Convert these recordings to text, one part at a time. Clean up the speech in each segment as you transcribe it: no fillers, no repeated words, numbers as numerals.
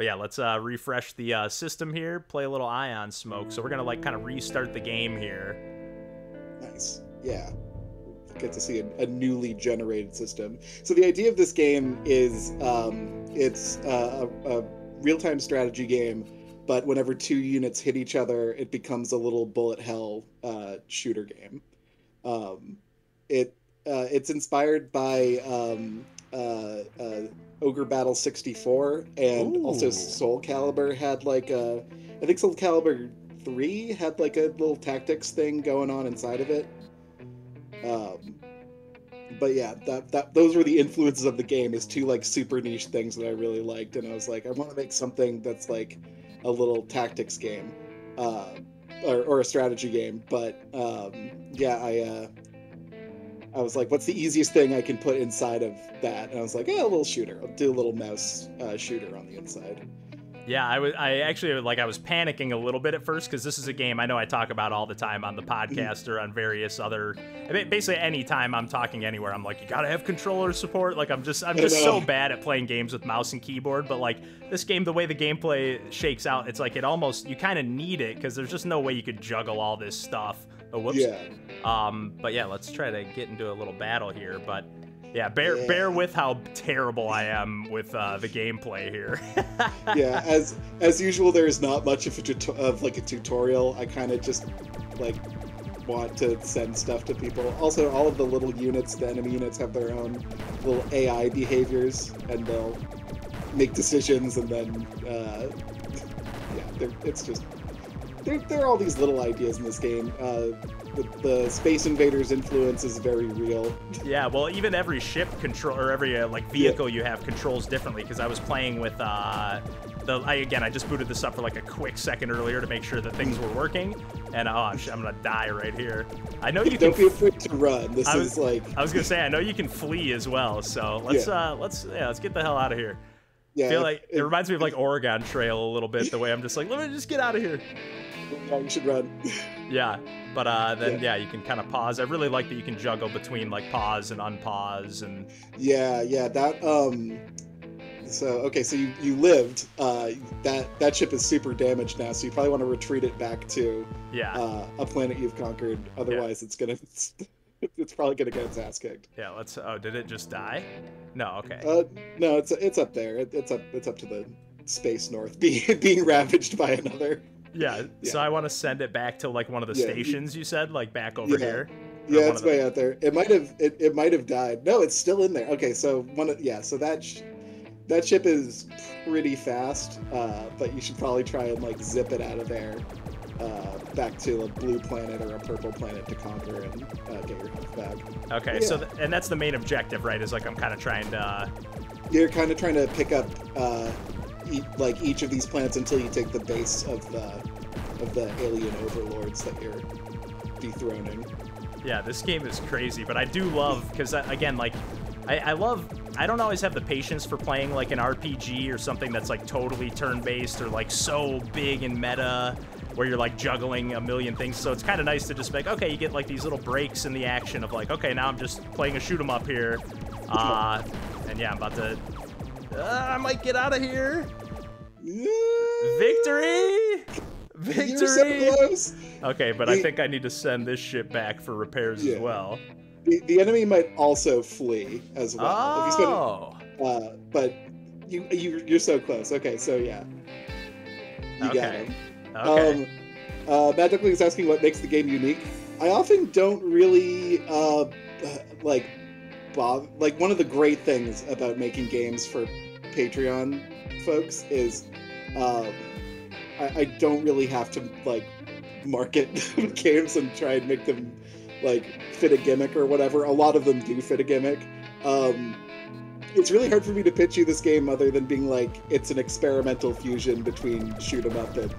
But yeah, let's refresh the system here, play a little Ion Smoke. So we're going to like kind of restart the game here. Nice. Yeah. Get to see a newly generated system. So the idea of this game is it's a real-time strategy game, but whenever 2 units hit each other, it becomes a little bullet hell shooter game. It's inspired by Ogre Battle 64, and also Soul Calibur had like I think Soul Calibur 3 had like a little tactics thing going on inside of it. But yeah, those were the influences of the game, is 2 like super niche things that I really liked, and I was like, I want to make something that's like a little tactics game, or a strategy game. But yeah, I was like, what's the easiest thing I can put inside of that? And I was like, a little shooter. I'll do a little mouse shooter on the inside. Yeah, I was panicking a little bit at first, because this is a game I know I talk about all the time on the podcast or on various other, basically any time I'm talking anywhere, I'm like, you gotta have controller support. Like I'm just so bad at playing games with mouse and keyboard. But like this game, the way the gameplay shakes out, it's like you kind of need it, because there's just no way you could juggle all this stuff. Oh, whoops. Yeah. But yeah, let's try to get into a little battle here. But yeah, bear with how terrible I am with the gameplay here. Yeah, as usual, there is not much of a tutorial. I kind of just like want to send stuff to people. Also, all of the little units, the enemy units, have their own little AI behaviors, and they'll make decisions, and then there are all these little ideas in this game. The Space Invaders influence is very real. Yeah, well, even every ship control, or every vehicle you have controls differently, because I was playing with I just booted this up for like a quick second earlier to make sure that things were working, and I'm gonna die right here. I know you don't be afraid to run. I was gonna say, I know you can flee as well, so let's get the hell out of here. Yeah, I feel like it reminds me of like Oregon Trail a little bit, the way I'm just like, let me just get out of here. Yeah, you should run. Yeah, but then you can kind of pause. I really like that you can juggle between like pause and unpause, and yeah, that so you lived. That ship is super damaged now, so you probably want to retreat it back to a planet you've conquered. Otherwise, it's probably gonna get its ass kicked. Yeah, let's. Oh, did it just die? No, okay. No, it's up there. It's up to the space north, being ravaged by another. Yeah, so I want to send it back to like one of the stations you said, like back over here. Yeah, it's way out there. It might have died. No, it's still in there. Okay, so so that ship is pretty fast, but you should probably try and like zip it out of there, back to a blue planet or a purple planet to conquer and get your health back. Okay, so and that's the main objective, right? Is like I'm kind of trying to. You're kind of trying to pick up each of these planets until you take the base of the alien overlords that you're dethroning. Yeah, this game is crazy, but I do love, because again, like I don't always have the patience for playing like an RPG or something that's like totally turn-based or like so big and meta where you're like juggling a million things. So it's kind of nice to just be like, okay, you get like these little breaks in the action of like, okay, now I'm just playing a shoot 'em up here. And yeah, I'm about to I might get out of here. Victory! Victory! You're so close. Okay, but I think I need to send this ship back for repairs as well. The enemy might also flee as well. Oh. But you're so close. Okay, so yeah. You got him. Okay. Matt Duckling is asking what makes the game unique. I often don't really like one of the great things about making games for Patreon folks is I don't really have to like market games and try and make them like fit a gimmick or whatever. A lot of them do fit a gimmick. It's really hard for me to pitch you this game other than being like, it's an experimental fusion between shoot 'em up and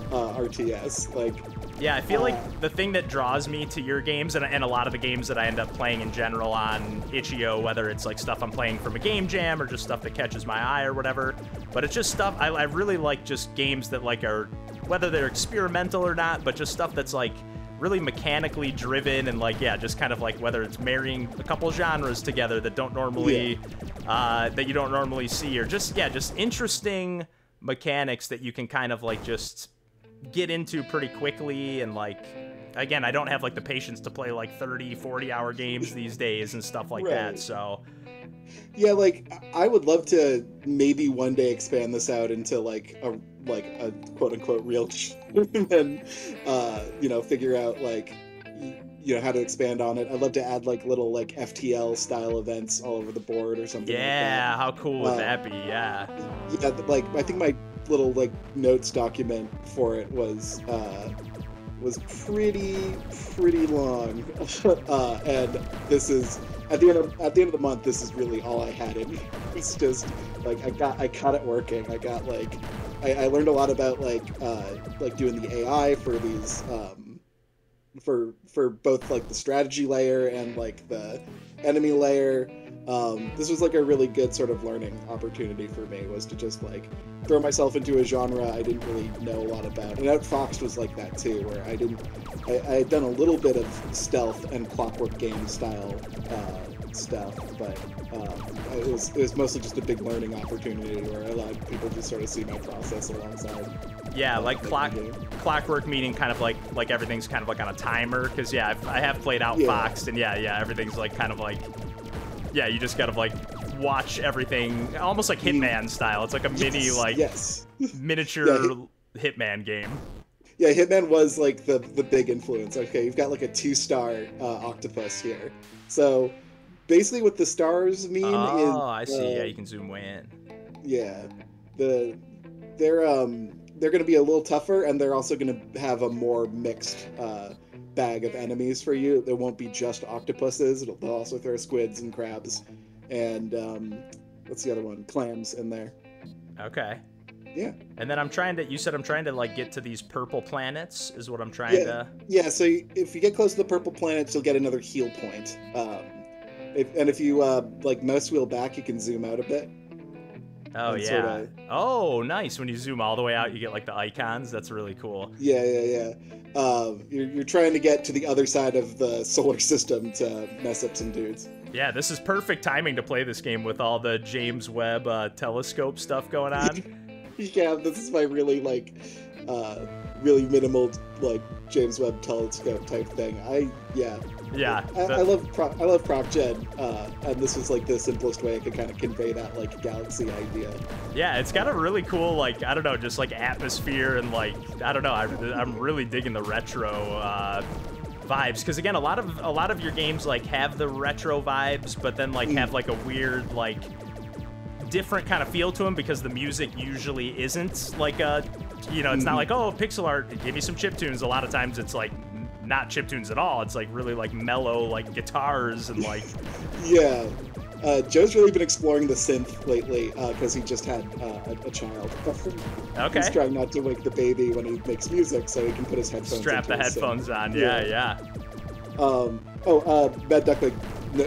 RTS. Like, yeah, I feel like the thing that draws me to your games and a lot of the games that I end up playing in general on itch.io, whether it's like stuff I'm playing from a game jam or just stuff that catches my eye or whatever, but it's just stuff I really like, just games that like are, whether they're experimental or not, but just stuff that's like really mechanically driven and like, yeah, just kind of like whether it's marrying a couple genres together that don't normally that you don't normally see, or just interesting mechanics that you can kind of like just get into pretty quickly. And like, again, I don't have like the patience to play like 30-40 hour games these days and stuff like that, so yeah, like I would love to maybe one day expand this out into like a quote unquote real game and figure out like how to expand on it. I'd love to add like little like FTL style events all over the board or something like that. Yeah, how cool would that be? Yeah, like I think my little like notes document for it was pretty long, and this is at the end of the month. This is really all I had in me. It's just like I caught it working. I got like I learned a lot about like doing the AI for these for both like the strategy layer and like the enemy layer. This was like a really good sort of learning opportunity for me, was to just like throw myself into a genre I didn't really know a lot about. And Outfoxed was like that too, where I had done a little bit of stealth and Clockwork game style stuff, but it was mostly just a big learning opportunity where I allowed people to sort of see my process alongside. Yeah, like Clockwork, meaning kind of like everything's kind of like on a timer, because I have played Outfoxed, and everything's like kind of like, you just gotta like watch everything, almost like Hitman style. It's like a mini miniature Hitman game. Yeah, Hitman was like the big influence. Okay, you've got like a 2-star octopus here. So basically what the stars mean is... Oh, I see. You can zoom way in. Yeah. They're going to be a little tougher, and they're also going to have a more mixed bag of enemies for you. There won't be just octopuses. They'll also throw squids and crabs. And what's the other one? Clams in there. Okay. Yeah. And then I'm trying to like get to these purple planets is what I'm trying to... Yeah, so if you get close to the purple planets, you'll get another heal point. If you like mouse wheel back, you can zoom out a bit. Oh, yeah. Sorta... Oh, nice. When you zoom all the way out, you get like the icons. That's really cool. Yeah. You're trying to get to the other side of the solar system to mess up some dudes. Yeah, this is perfect timing to play this game with all the James Webb telescope stuff going on. Yeah, this is my really really minimal like James Webb telescope type thing. I love prop gen, and this was like the simplest way I could kind of convey that like galaxy idea. Yeah, it's got a really cool like, I don't know, just like atmosphere, and like, I don't know, I'm really digging the retro vibes, because again, a lot of your games like have the retro vibes, but then like have like a weird like different kind of feel to them, because the music usually isn't like it's not like, oh, pixel art, give me some chiptunes. A lot of times it's like not chiptunes at all. It's like really like mellow like guitars and like yeah. Joe's really been exploring the synth lately because he just had a child. Okay. He's trying not to wake the baby when he makes music, so he can put his headphones strap the headphones on. Yeah. Bad Duckling,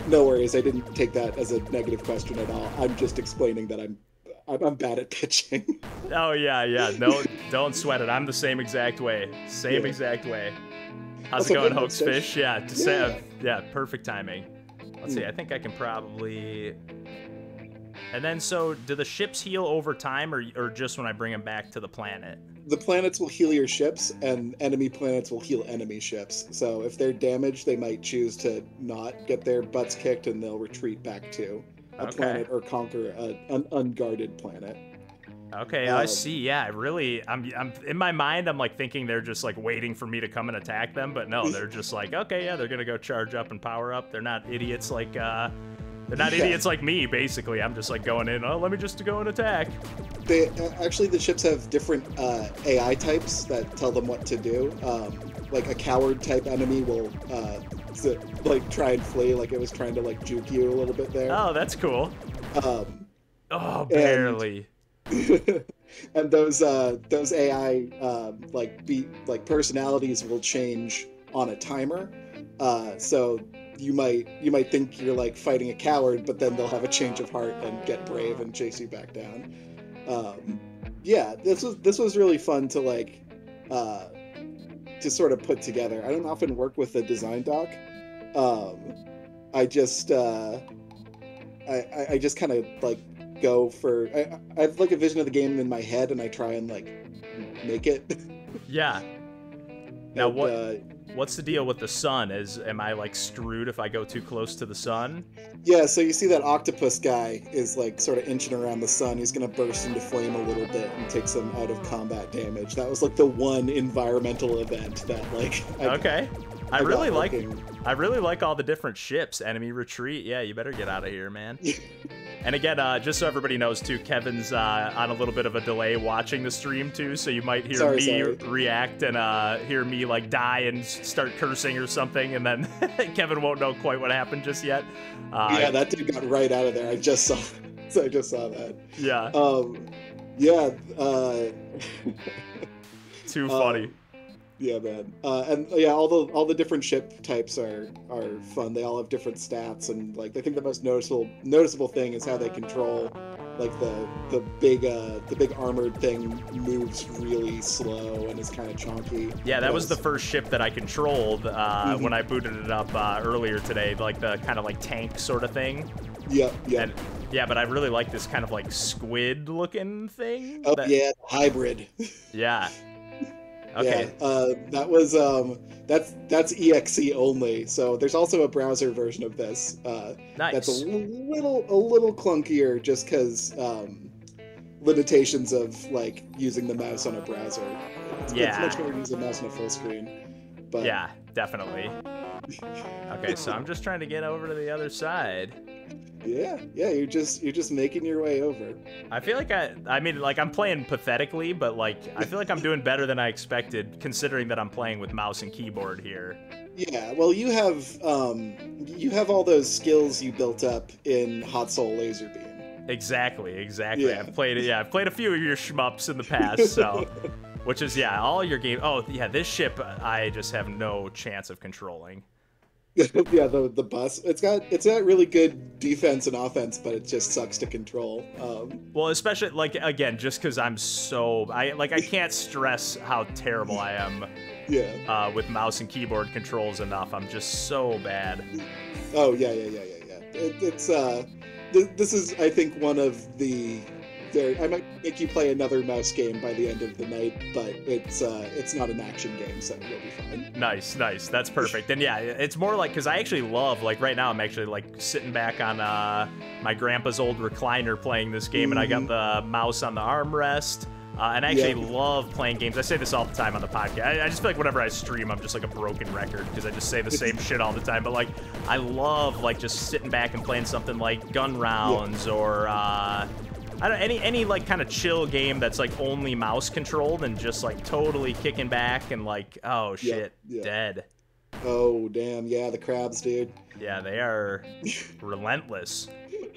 no worries. I didn't take that as a negative question at all. I'm just explaining that I'm bad at pitching. Oh yeah. No, don't sweat it. I'm the same exact way. Exact way. How's it going, Hoaxfish? Yeah, perfect timing. Let's see, I think I can probably... And then, so, do the ships heal over time, or just when I bring them back to the planet? The planets will heal your ships, and enemy planets will heal enemy ships. So if they're damaged, they might choose to not get their butts kicked, and they'll retreat back to a planet or conquer an unguarded planet. Okay, I see. Yeah, I'm in my mind, I'm like thinking they're just like waiting for me to come and attack them, but no, they're just like, okay, yeah, they're gonna go charge up and power up. They're not idiots like idiots like me. Basically, I'm just like going in. Oh, let me just go and attack. The ships have different AI types that tell them what to do. Like a coward type enemy will like try and flee, like it was trying to like juke you a little bit there. Oh, that's cool. Barely. And those AI personalities will change on a timer. So you might think you're like fighting a coward, but then they'll have a change of heart and get brave and chase you back down. This was really fun to like to sort of put together. I don't often work with a design doc. I just kind of like go for. I have like a vision of the game in my head, and I try and like make it. Yeah. Now And, what's the deal with the sun? Am I like screwed if I go too close to the sun? Yeah, so you see that octopus guy is like sort of inching around the sun. He's gonna burst into flame a little bit and take some out of combat damage. That was like the one environmental event that like. I really like all the different ships. Enemy retreat. Yeah, you better get out of here, man. And again, just so everybody knows too, Kevin's on a little bit of a delay watching the stream too, so you might hear me react and hear me like die and start cursing or something, and then Kevin won't know quite what happened just yet. Yeah, that dude got right out of there. I just saw that. Yeah. Yeah. Too funny. Yeah, man. And yeah, all the different ship types are fun. They all have different stats, and like I think the most noticeable thing is how they control. Like the big armored thing moves really slow and is kind of chonky. Yeah, that was the first ship that I controlled when I booted it up earlier today. Like the kind of like tank sort of thing. Yeah, yeah. And, yeah, but I really like this kind of like squid looking thing. Oh yeah, hybrid. Yeah. Okay. Yeah, that was that's EXE only. So there's also a browser version of this. Nice. That's a little clunkier, just because limitations of like using the mouse on a browser. It's much more to use a mouse on a full screen. But yeah, definitely. Okay, so I'm just trying to get over to the other side. Yeah, you're just making your way over. I feel like I mean, like I'm playing pathetically, but like I feel like I'm doing better than I expected, considering that I'm playing with mouse and keyboard here. Yeah, well, you have all those skills you built up in Hot Soul Laserbeam. Exactly. Yeah. I've played a few of your shmups in the past, so which is all your game. Oh yeah, this ship I just have no chance of controlling. Yeah, the bus. It's got really good defense and offense, but it just sucks to control. Well, especially like again, just because I can't stress how terrible I am. Yeah. With mouse and keyboard controls enough. I'm just so bad. Oh yeah. This is I think one of the. I might make you play another mouse game by the end of the night, but it's not an action game, so you'll be fine. Nice. That's perfect. And yeah, it's more like, because I actually love, like right now I'm actually like sitting back on my grandpa's old recliner playing this game, and I got the mouse on the armrest. And I actually love playing games. I say this all the time on the podcast. I just feel like whenever I stream, I'm just like a broken record because I just say the same shit all the time. But like, I love like just sitting back and playing something like Gun Rounds or I don't any like kind of chill game that's like only mouse controlled and just like totally kicking back and like, oh shit, dead. Oh damn, yeah, the crabs, dude. Yeah, they are relentless.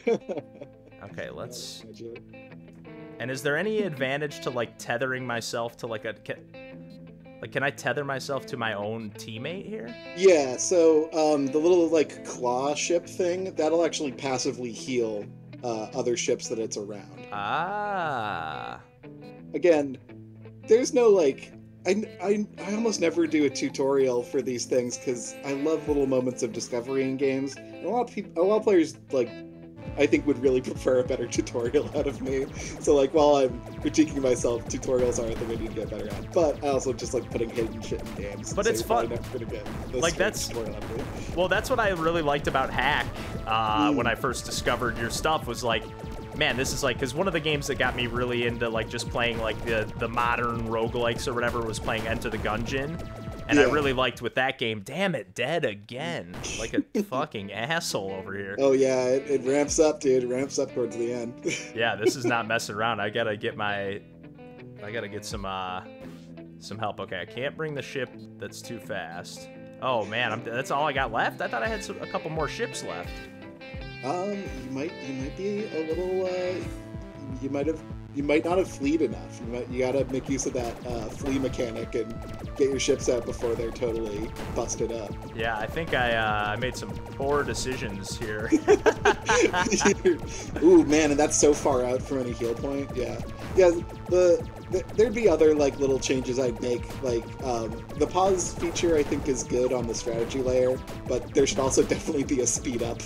Okay, let's. And is there any advantage to like tethering myself to like can I tether myself to my own teammate here? Yeah, so the little like claw ship thing, that'll actually passively heal other ships that it's around. Ah. Again, there's no like I almost never do a tutorial for these things because I love little moments of discovery in games. And a lot of players like I think would really prefer a better tutorial out of me. So like while I'm critiquing myself, tutorials aren't the way to get better at. But I also just like putting hidden shit in games. But it's fun. Never gonna get like that's well, that's what I really liked about Hack when I first discovered your stuff was like, man, this is like, because one of the games that got me really into like just playing like the modern roguelikes or whatever was playing Enter the Gungeon. And I really liked with that game, damn it, dead again. Like a fucking asshole over here. Oh yeah, it ramps up, dude. It ramps up towards the end. Yeah, this is not messing around. I gotta get some help. Okay, I can't bring the ship that's too fast. Oh man, that's all I got left? I thought I had a couple more ships left. You might be a little, you might not have fleed enough. You gotta make use of that flea mechanic and get your ships out before they're totally busted up. Yeah, I think I made some poor decisions here. Ooh, man, and that's so far out from any heal point. Yeah. there'd be other like little changes I'd make. Like the pause feature I think is good on the strategy layer, but there should also definitely be a speed up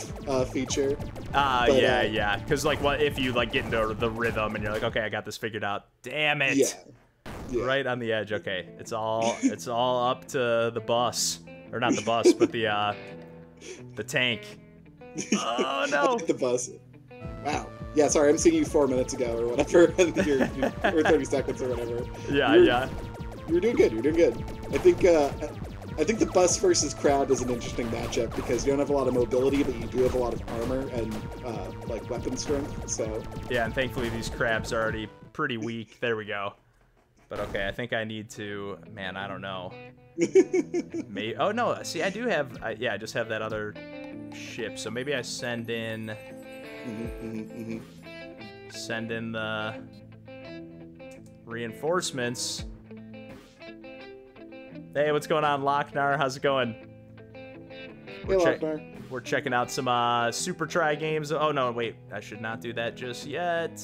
feature. Yeah. Because like, what if you like get into the rhythm and you're like, okay, I got this figured out. Damn it. Yeah. Right on the edge. Okay, it's all up to the bus, or not the bus, but the tank. Oh no. The bus. Wow. Yeah, sorry, I'm seeing you 4 minutes ago or whatever, and or 30 seconds or whatever. Yeah. You're doing good. You're doing good. I think the bus versus crowd is an interesting matchup because you don't have a lot of mobility, but you do have a lot of armor and like weapon strength. So yeah, and thankfully these crabs are already pretty weak. There we go. But okay, I think I need to. Man, I don't know. Maybe. Oh no. See, I do have. I just have that other ship. So maybe I send in. Send in the reinforcements. Hey, what's going on, Lochnar? How's it going? We're checking out some Super Try games. Oh no, wait, I should not do that just yet.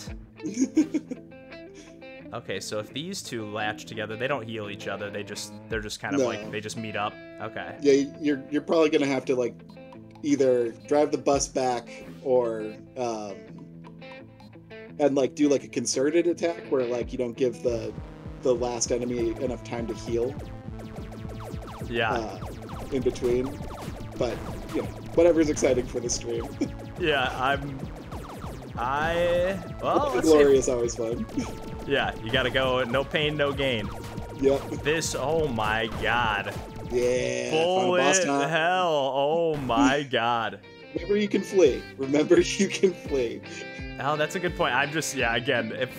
Okay, so if these two latch together, they don't heal each other. They're just kind of like they just meet up. Okay. Yeah, you're probably gonna have to like either drive the bus back or and like do like a concerted attack where like you don't give the last enemy enough time to heal. Yeah. In between, but you know, whatever's exciting for the stream. Yeah, let's glory see. is always fun. Yeah, you gotta go. No pain, no gain. Yep. This. Oh my god. Yeah. Bullet hell. Oh my god. Remember you can flee. Oh, that's a good point. I'm just, again, if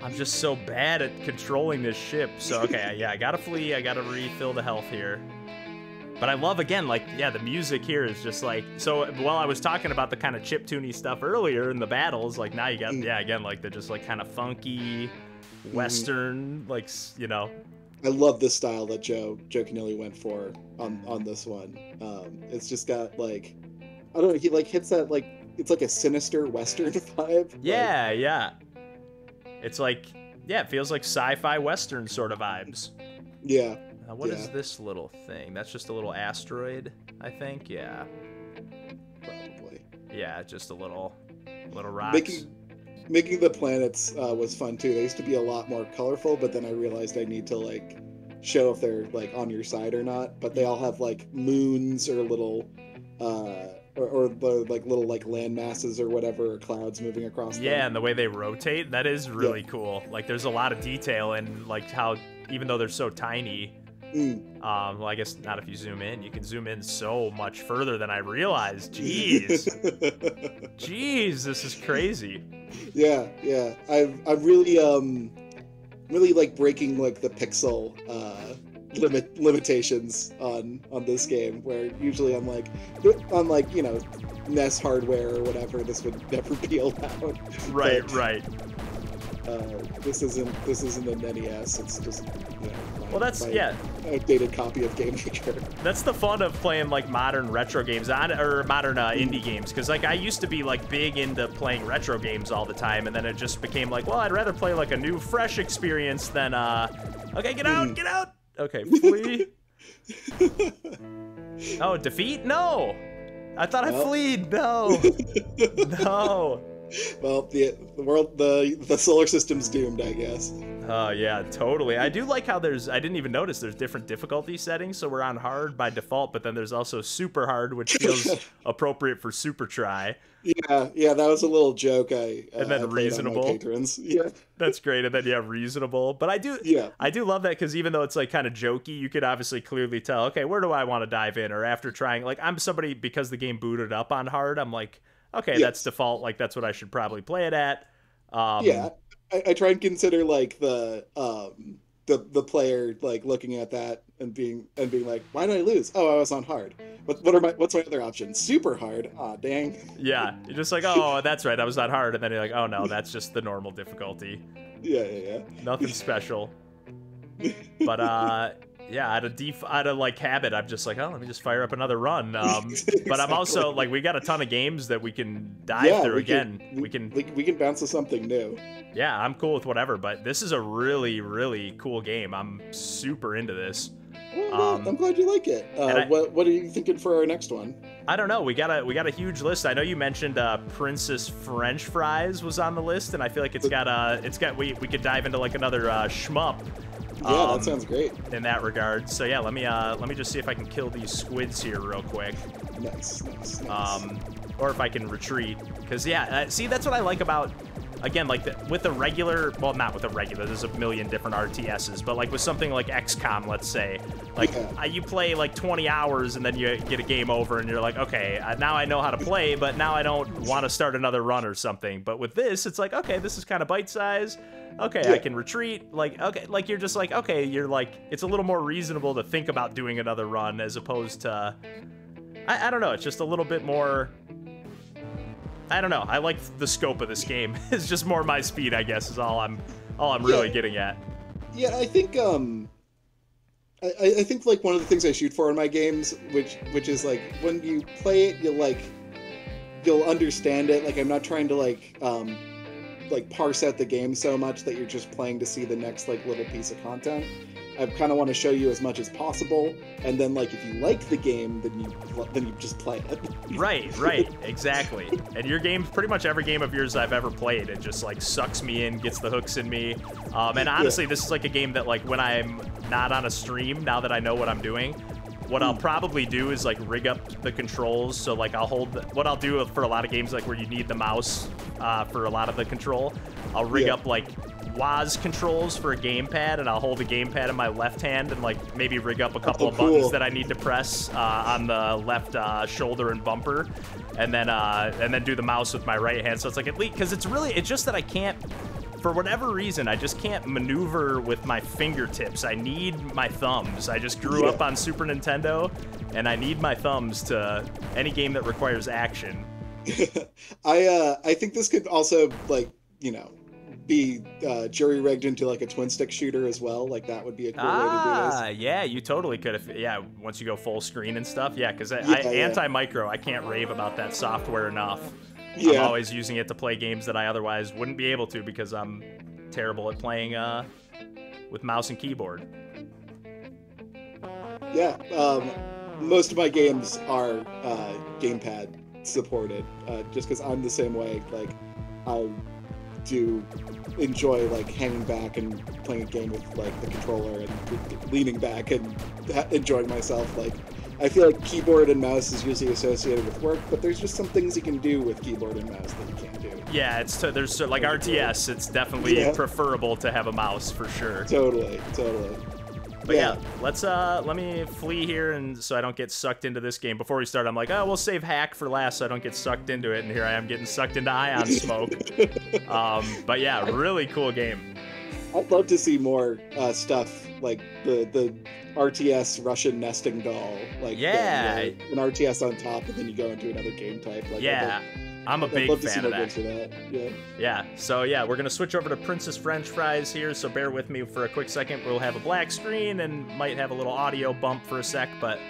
I'm just so bad at controlling this ship. So, okay, I gotta flee. I gotta refill the health here. But I love, again, like, the music here is just like, so while I was talking about the kind of chiptune-y stuff earlier in the battles, like, now you got, again, like, the just, like, kind of funky, Western, like, you know. I love the style that Joe Canelli went for on this one. It's just got, like, I don't know, he, like, hits that, like, it's like a sinister Western vibe. Yeah, yeah. It's like, it feels like sci-fi Western sort of vibes. Yeah. What is this little thing? That's just a little asteroid, I think. Yeah. Probably. Yeah, just a little rocks. Making the planets was fun too. They used to be a lot more colorful, but then I realized I need to like show if they're like on your side or not. But they all have like moons or little or like little like land masses or whatever, or clouds moving across them. Yeah, and the way they rotate, that is really cool. Like there's a lot of detail in like how, even though they're so tiny, well, I guess not if you zoom in. You can zoom in so much further than I realized. Jeez. Jeez, this is crazy. Yeah. I'm really like breaking like the pixel limitations on this game, where usually on like you know, NES hardware or whatever, this would never be allowed. Right. This isn't an NES. It's just, you know, outdated copy of Game Maker. That's the fun of playing like modern retro games or modern indie games, because like I used to be like big into playing retro games all the time, and then it just became like, well, I'd rather play like a new fresh experience than okay, get out. Okay, flee. Oh, defeat? No. I thought I fleed. No. No. Well, the solar system's doomed, I guess. Oh, yeah, totally. I do like how I didn't even notice there's different difficulty settings, so we're on hard by default, but then there's also super hard, which feels appropriate for super try. Yeah, that was a little joke and then reasonable. Patrons. Yeah. That's great. And then reasonable. But I do love that, because even though it's like kind of jokey, you could obviously clearly tell, okay, where do I want to dive in? Or after trying, like, I'm somebody, because the game booted up on hard, I'm like, okay, that's default. Like, that's what I should probably play it at. I try and consider like the player like looking at that and being like, why did I lose? Oh, I was on hard. What's my other option? Super hard. Aw, dang. Yeah, you're just like, oh, that's right, I was on hard, and then you're like, oh no, that's just the normal difficulty. Yeah. Nothing special. But Yeah, out of like habit, I'm just like, oh, let me just fire up another run. Exactly. But I'm also like, we got a ton of games that we can dive through again. We can bounce to something new. Yeah, I'm cool with whatever, but this is a really, really cool game. I'm super into this. Well, I'm glad you like it. What are you thinking for our next one? I don't know. We got a huge list. I know you mentioned Princess French Fries was on the list, and I feel like we could dive into like another shmup. Yeah, that sounds great. In that regard. So yeah, let me just see if I can kill these squids here real quick. Nice. Or if I can retreat, because yeah, see, that's what I like about, again, like with the regular, well, not with the regular, there's a million different RTSs, but like with something like XCOM, let's say, like you play like 20 hours and then you get a game over and you're like, okay, now I know how to play, but now I don't want to start another run or something. But with this, it's like, okay, this is kind of bite size. Okay, I can retreat. Like, okay, like you're just like, okay, you're like, it's a little more reasonable to think about doing another run as opposed to, I don't know, it's just a little bit more, I don't know. I like the scope of this game. It's just more my speed, I guess, is all I'm really getting at. Yeah, I think I think like one of the things I shoot for in my games, which is like when you play it, you'll understand it. Like I'm not trying to like parse out the game so much that you're just playing to see the next like little piece of content. I kind of want to show you as much as possible, and then like if you like the game, then you just play it. Right, exactly. And your games, pretty much every game of yours I've ever played, it just like sucks me in, gets the hooks in me. And honestly, this is like a game that like when I'm not on a stream, now that I know what I'm doing, what I'll probably do is like rig up the controls. So like what I'll do for a lot of games like where you need the mouse for a lot of the control, I'll rig up like WAS controls for a gamepad, and I'll hold the gamepad in my left hand and like maybe rig up a couple of buttons that I need to press on the left shoulder and bumper, and then do the mouse with my right hand. So it's like at least, because it's just that I can't, for whatever reason, I just can't maneuver with my fingertips. I need my thumbs. I just grew up on Super Nintendo, and I need my thumbs to any game that requires action. I think this could also like, be jury-rigged into like a twin-stick shooter as well. Like that would be a cool way to do this. Yeah, you totally could. Once you go full screen and stuff. Yeah, because anti-micro, I can't rave about that software enough. I'm always using it to play games that I otherwise wouldn't be able to because I'm terrible at playing with mouse and keyboard. Yeah, most of my games are gamepad supported, just because I'm the same way. Like, I do enjoy like hanging back and playing a game with like the controller and leaning back and enjoying myself. Like, I feel like keyboard and mouse is usually associated with work, but there's just some things you can do with keyboard and mouse that you can't do. Yeah, there's like RTS, it's definitely preferable to have a mouse for sure. Totally. But yeah, let me flee here, and so I don't get sucked into this game. Before we start, I'm like, oh, we'll save hack for last so I don't get sucked into it, and here I am getting sucked into ion smoke. But yeah, really cool game. I'd love to see more stuff like the RTS Russian nesting doll. Like an RTS on top, and then you go into another game type. Like, I'm a big fan of that. Yeah. So yeah, we're gonna switch over to Princess French Fries here. So bear with me for a quick second. We'll have a black screen and might have a little audio bump for a sec, but